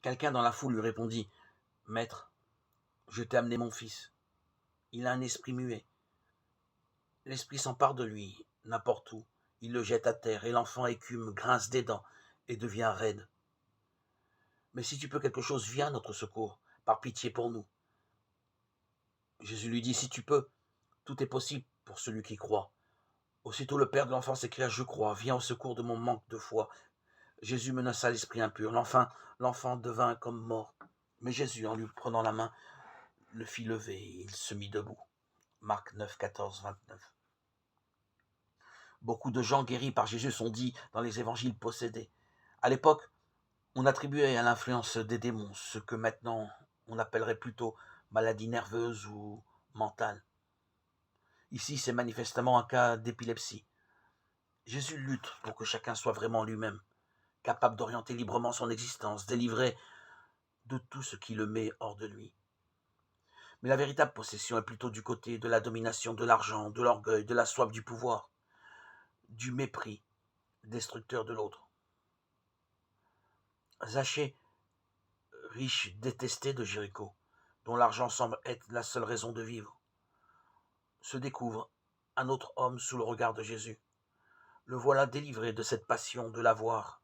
Quelqu'un dans la foule lui répondit: Maître, je t'ai amené mon fils. Il a un esprit muet. L'esprit s'empare de lui, n'importe où. Il le jette à terre, et l'enfant écume, grince des dents, et devient raide. Mais si tu peux quelque chose, viens à notre secours, par pitié pour nous. Jésus lui dit: Si tu peux, tout est possible pour celui qui croit. Aussitôt le père de l'enfant s'écria: Je crois, viens au secours de mon manque de foi. Jésus menaça l'esprit impur. L'enfant devint comme mort. Mais Jésus, en lui prenant la main, le fit lever, et il se mit debout. Marc 9, 14, 29. Beaucoup de gens guéris par Jésus sont dits dans les évangiles possédés. À l'époque, on attribuait à l'influence des démons ce que maintenant on appellerait plutôt maladie nerveuse ou mentale. Ici, c'est manifestement un cas d'épilepsie. Jésus lutte pour que chacun soit vraiment lui-même, capable d'orienter librement son existence, délivré de tout ce qui le met hors de lui. Mais la véritable possession est plutôt du côté de la domination, de l'argent, de l'orgueil, de la soif du pouvoir, du mépris destructeur de l'autre. Zachée, riche, détesté de Jéricho, dont l'argent semble être la seule raison de vivre, se découvre un autre homme sous le regard de Jésus. Le voilà délivré de cette passion de l'avoir.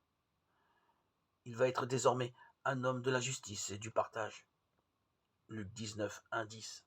Il va être désormais un homme de la justice et du partage. Luc 19, 1, 10.